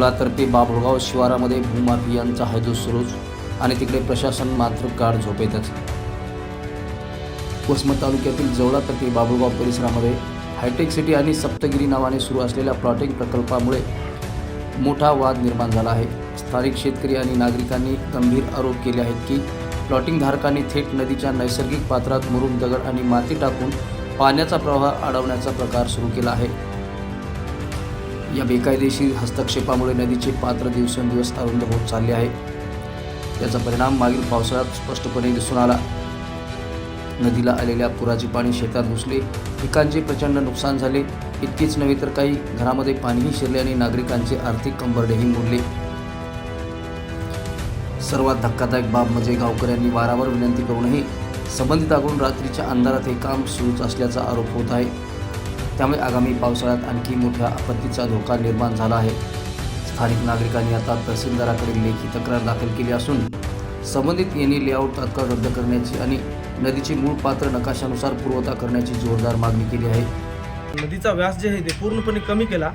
जवळातर्फे बाभुळगाव शिवारामध्ये भूमाफियांचा हैदोस सुरूच आणि तिकडे प्रशासन मात्र गाढ झोपेतच। वसमत तालुक्यातील जवळातर्फे बाभुळगाव परिसरामध्ये हायटेक सिटी आणि सप्तगिरी नावाने सुरू असलेल्या प्लॉटिंग प्रकल्पामुळे मोठा वाद निर्माण झाला आहे। स्थानिक शेतकरी आणि नागरिकांनी गंभीर आरोप केले आहेत की प्लॉटिंग धारकांनी थेट नदीच्या नैसर्गिक पात्रात मुरुम, दगड आणि माती टाकून पाण्याचा प्रवाह अडवण्याचा प्रकार सुरू केला आहे। या बेकायदेशीर हस्तक्षेपामुळे नदीचे पात्र दिवसेंदिवस अरुंद होत चालले आहे। याचा परिणाम मागील पावसाळ्यात स्पष्टपणे दिसून आला। नदीला आलेल्या पुराचे पाणी शेतात घुसले, पिकांचे प्रचंड नुकसान झाले। इतकेच नव्हे तर काही घरामध्ये पाणीही शिरले आणि नागरिकांचे आर्थिक कंबरडेही मोडले। सर्वात धक्कादायक बाब म्हणजे गावकऱ्यांनी वारंवार विनंती करूनही संबंधिताकडून रात्रीच्या अंधारात हे काम सुरूच असल्याचा आरोप होत आहे। त्यामुळे आगामी पावसाळ्यात आणखी मोठ्या आपत्तीचा धोका निर्माण झाला आहे। स्थानिक नागरिकांनी आता तहसीलदाराकडे लेखी तक्रार दाखल केली असून संबंधित यांनी लेआउट तात्काळ रद्द करण्याची आणि नदीचे मूळ पात्र नकाशानुसार पुरवठा करण्याची जोरदार मागणी केली आहे। नदीचा व्यास जे आहे ते पूर्णपणे कमी केला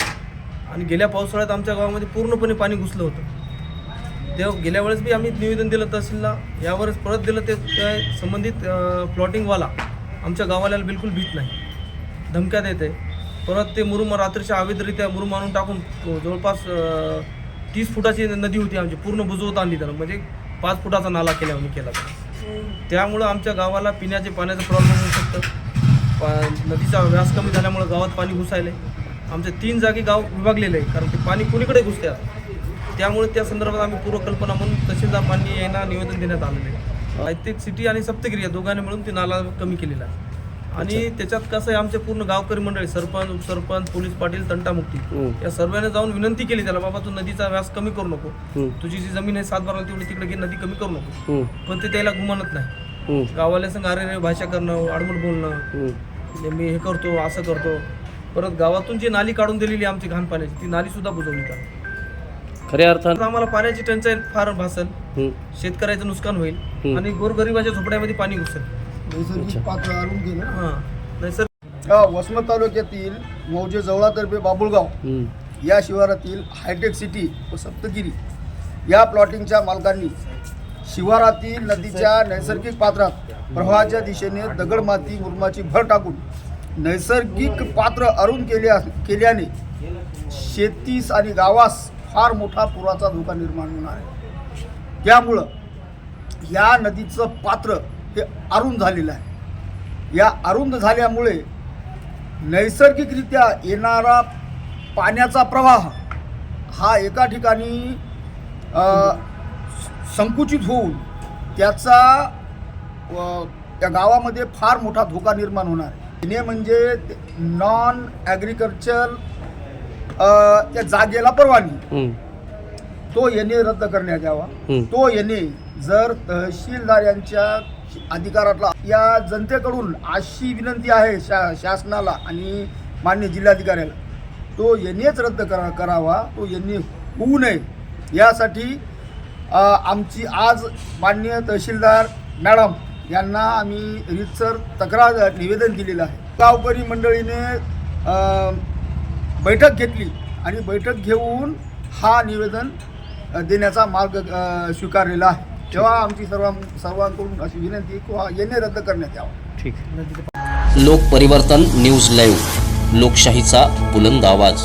आणि गेल्या पावसाळ्यात आमच्या गावामध्ये पूर्णपणे पाणी घुसलं होतं। तेव्हा गेल्या वेळेस बी आम्ही निवेदन दिलं तहसीलला, यावेळेस परत दिलं। ते संबंधित प्लॉटिंगवाला आमच्या गावाला बिलकुल भीत नाही, धमक्या देत आहे। परत ते मुरुम रात्रीच्या अवैधरित्या मुरुम आणून टाकून जवळपास 30 फुटाची नदी होती आमची, पूर्ण बुजवत आणली त्यानं, म्हणजे 5 फुटाचा नाला केला। त्यामुळं आमच्या गावाला पिण्याचे पाण्याचा प्रॉब्लेम होऊ शकतं। नदीचा व्यास कमी झाल्यामुळे गावात पाणी घुसायले। आमचे 3 जागी गाव विभागलेले आहे, कारण ते पाणी कुणीकडे घुसते आहे। त्यामुळे त्या संदर्भात आम्ही पूर्वकल्पना म्हणून तहसीलदार मान्य यांना निवेदन देण्यात आलेलं आहे। हायटेक सिटी आणि सप्तगिरी या दोघांनी मिळून ते नाला कमी केलेला आहे। आणि त्याच्यात कसं आहे, आमचे पूर्ण गावकरी मंडळी, सरपंच, उपसरपंच, पोलीस पाटील, तंटामुक्ती या सर्वांनी जाऊन विनंती केली त्याला, बाबा तू नदीचा व्यास कमी करू नको, तुझी जी जमीन आहे 7 बाराला तेवढी तिकडे घे, नदी कमी करू नको। पण ते त्याला गुमानत नाही। गावाला संग अरे भाषा करणं, आडमुठ बोलणं, मी हे करतो असं करतो। परत गावातून जी नाली काढून दिलेली आमची घाण पाण्याची, ती नाली सुद्धा बुजवली त्याला। खऱ्या अर्थानं आम्हाला पाण्याची टंचाई फार भासल, शेतकऱ्याचं नुकसान होईल आणि गोरगरिबाच्या झोपड्यामध्ये पाणी घुसेल। नैसर्गिक पात्र आणून गेलं। वसमत तालुक्यातील मौजे जवळातर्फे बाभुळगाव या शिवारातील हायटेक सिटी व सप्तगिरी या प्लॉटिंगच्या मालकांनी शिवारातील नदीच्या नैसर्गिक पात्रात प्रवाहाच्या दिशेने दगड, माती, मुरुमाची भर टाकून नैसर्गिक पात्र अरुंद केल्याने शेतीस आणि गावास फार मोठा पुराचा धोका निर्माण होणार आहे। त्यामुळं या नदीचं पात्र हे अरुंद झालेलं आहे। या अरुंद झाल्यामुळे नैसर्गिकरित्या येणारा पाण्याचा प्रवाह हा एका ठिकाणी संकुचित होऊन त्याचा त्या गावामध्ये फार मोठा धोका निर्माण होणार आहे। हे म्हणजे नॉन ॲग्रिकल्चर त्या जागेला परवानगी, तो येणे रद्द करण्यात यावा। तो येणे जर तहसीलदार यांच्या अधिकारातला, या जनतेकडून अशी विनंती आहे शासनाला आणि मान्य जिल्हाधिकाऱ्याला, तो येणेच रद्द करावा, तो येणे होऊ नये। यासाठी आमची आज मान्य तहसीलदार मॅडम यांना आम्ही रीतसर तक्रार निवेदन दिलेलं आहे। गावकरी मंडळीने बैठक घेतली आणि बैठक घेऊन हा निवेदन देण्याचा मार्ग स्वीकारलेला आहे। तेव्हा आमची सर्वांकडून अशी विनंती की येणे रद्द करण्यात यावं। ठीक। लोक परिवर्तन न्यूज लाईव्ह, लोकशाहीचा बुलंद आवाज।